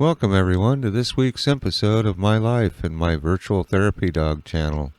Welcome everyone to this week's episode of My Life and my virtual therapy dog channel.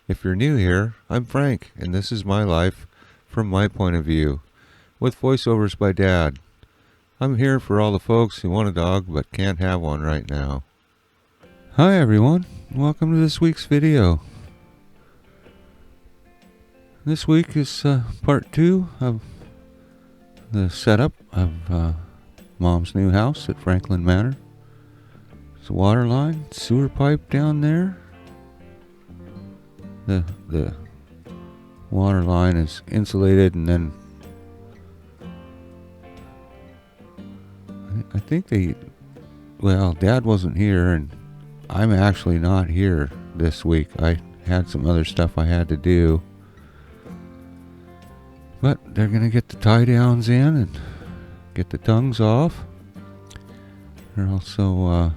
If you're new here, I'm Frank, and this is my life from my point of view, with voiceovers by Dad. I'm here for all the folks who want a dog but can't have one right now. Hi everyone, welcome to this week's video. This week is part 2 of the setup of Mom's new house at Franklin Manor. There's a water line, sewer pipe down there. The water line is insulated, and then I think Dad wasn't here, and I'm actually not here this week. I had some other stuff I had to do. But they're going to get the tie downs in and get the tongues off. They're also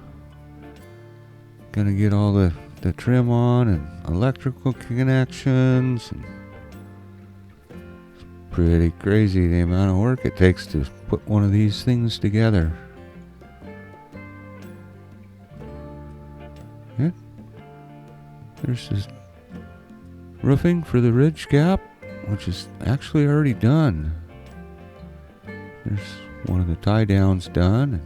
going to get all the trim on and electrical connections. And it's pretty crazy the amount of work it takes to put one of these things together. Yeah. There's this roofing for the ridge gap, which is actually already done. There's one of the tie downs done.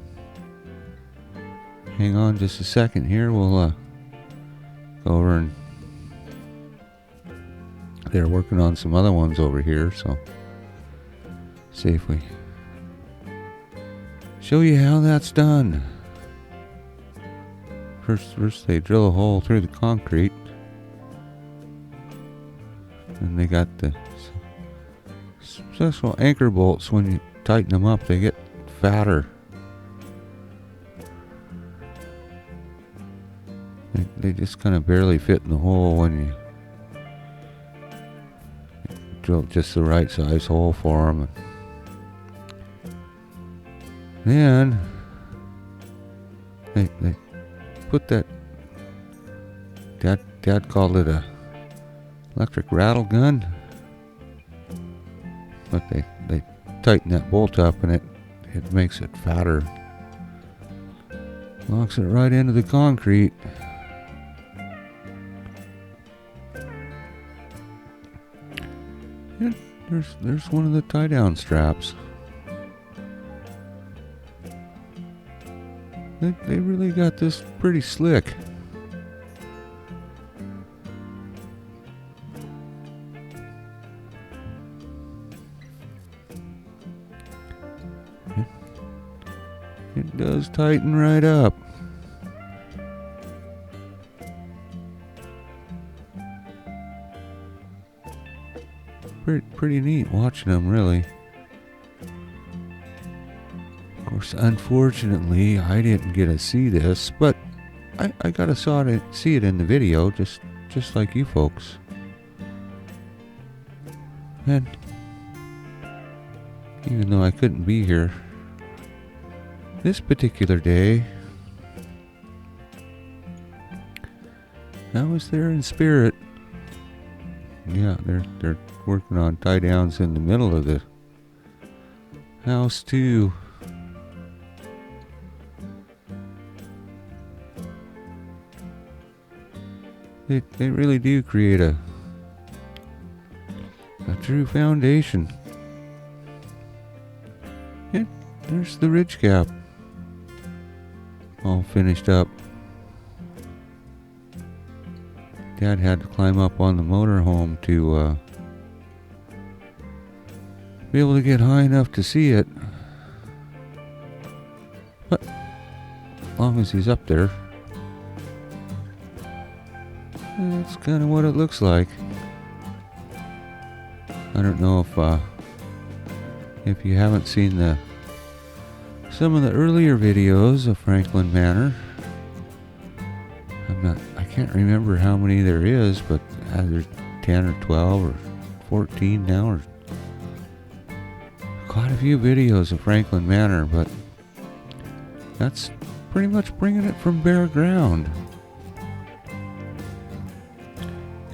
Hang on just a second here. We'll go over and they're working on some other ones over here, so see if we show you how that's done. First they drill a hole through the concrete, and they got the special anchor bolts. When you tighten them up, they get fatter. They just kind of barely fit in the hole when you drill just the right size hole for them. And then they put that, Dad called it a electric rattle gun, but they tighten that bolt up, and it makes it fatter. Locks it right into the concrete. And there's one of the tie down straps. They really got this pretty slick. It does tighten right up. Pretty neat watching them, really. Of course, unfortunately, I didn't get to see this, but I got to see it in the video, just like you folks. And even though I couldn't be here this particular day, I was there in spirit. Yeah, they're working on tie downs in the middle of the house too. They really do create a true foundation. And there's the ridge gap all finished up. Dad had to climb up on the motorhome to be able to get high enough to see it. But as long as he's up there, that's kind of what it looks like. I don't know if you haven't seen some of the earlier videos of Franklin Manor. I can't remember how many there is, but either 10 or 12 or 14 now, or quite a few videos of Franklin Manor, but that's pretty much bringing it from bare ground.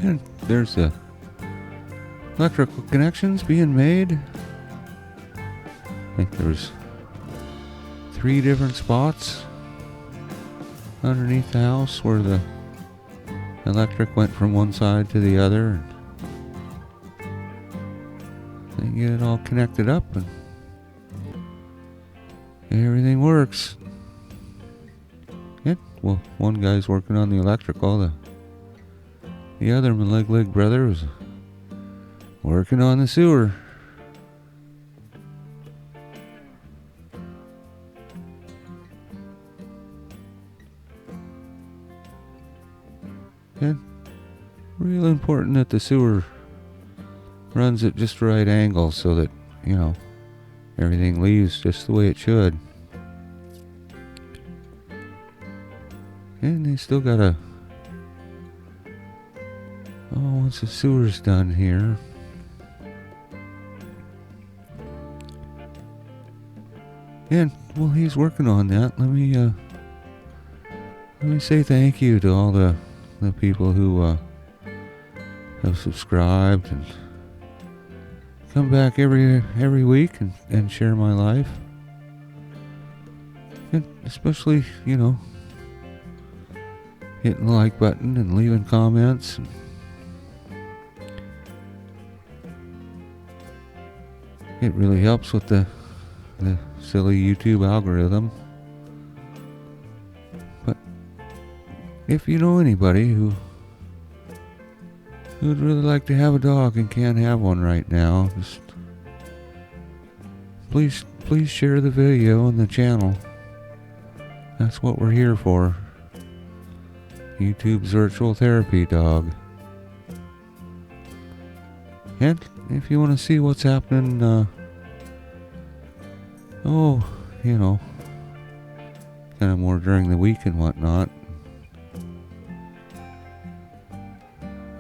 And there's the electrical connections being made. I think there's 3 different spots underneath the house where the electric went from one side to the other. And they get it all connected up and everything works. Yeah, well, one guy's working on the electrical. The other Maliglig brother was working on the sewer. And real important that the sewer runs at just the right angle so that, everything leaves just the way it should. And they still gotta, once the sewer's done here, and while he's working on that, let me say thank you to all the people who have subscribed and come back every week and share my life. And especially, hitting the like button and leaving comments. It really helps with the silly YouTube algorithm. But if you know anybody who would really like to have a dog and can't have one right now, just please share the video on the channel. That's what we're here for. YouTube's virtual therapy dog. And if you want to see what's happening, kind of more during the week and whatnot,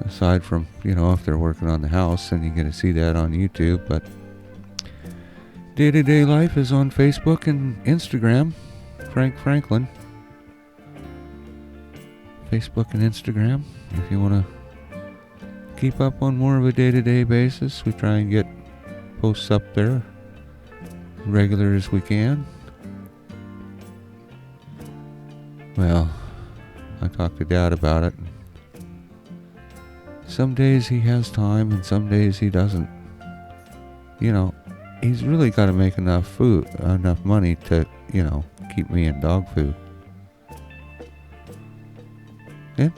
aside from, if they're working on the house, then you get to see that on YouTube. But day-to-day life is on Facebook and Instagram. Franklin. Facebook and Instagram. If you want to keep up on more of a day-to-day basis, we try and get posts up there regular as we can. Well, I talked to Dad about it. Some days he has time and some days he doesn't. He's really got to make enough money to, keep me in dog food. Yeah,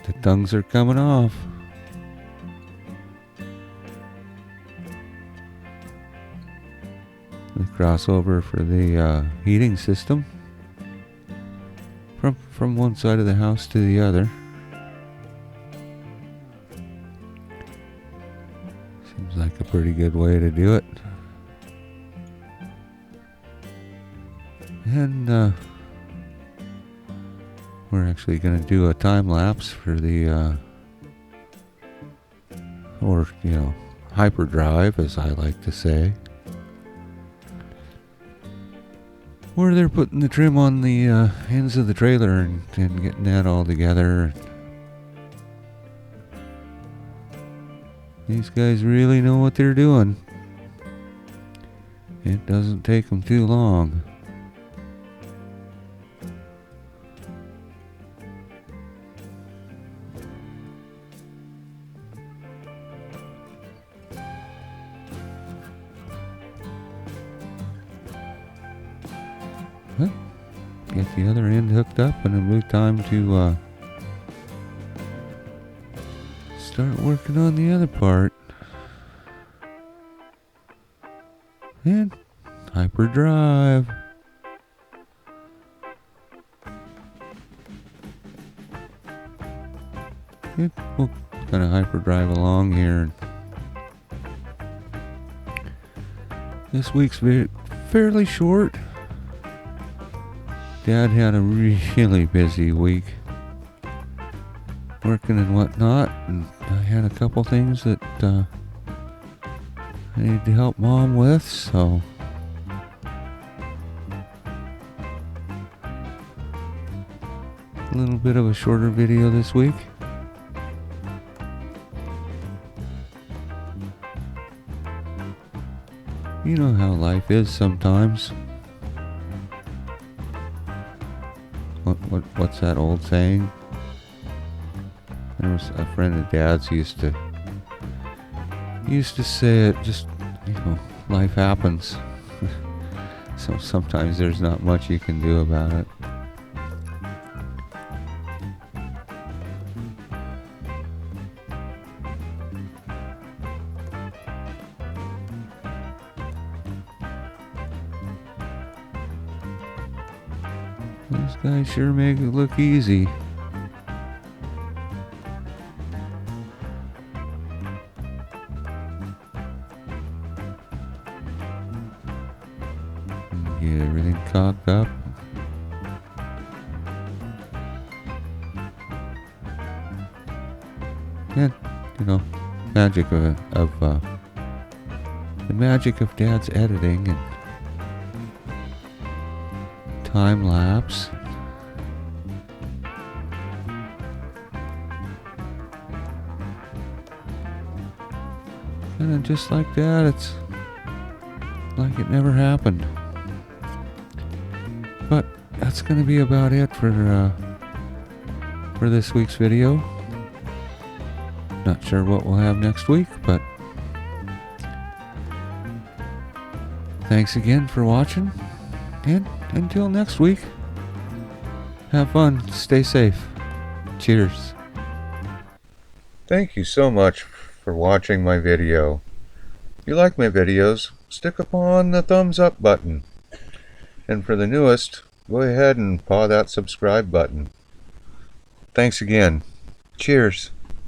the tongues are coming off. The crossover for the heating system from one side of the house to the other. Seems like a pretty good way to do it. And we're actually going to do a time lapse for the hyperdrive, as I like to say, where they're putting the trim on the ends of the trailer and getting that all together. These guys really know what they're doing. It doesn't take them too long. Get the other end hooked up, and it'll be time to start working on the other part. And hyperdrive. Yeah, we'll kind of hyperdrive along here. This week's fairly short. Dad had a really busy week working and whatnot, and I had a couple things that I needed to help Mom with, so a little bit of a shorter video this week. You know how life is sometimes. what's that old saying? There was a friend of Dad's used to say it. Just, life happens. So sometimes there's not much you can do about it. These guys sure make it look easy. Get everything cocked up. And, magic of the magic of Dad's editing and time lapse. And then just like that, it's like it never happened. But that's going to be about it for this week's video. Not sure what we'll have next week, but thanks again for watching, and until next week, have fun, stay safe, cheers. Thank you so much for watching my video. If you like my videos, stick upon the thumbs up button. And for the newest, go ahead and paw that subscribe button. Thanks again. Cheers.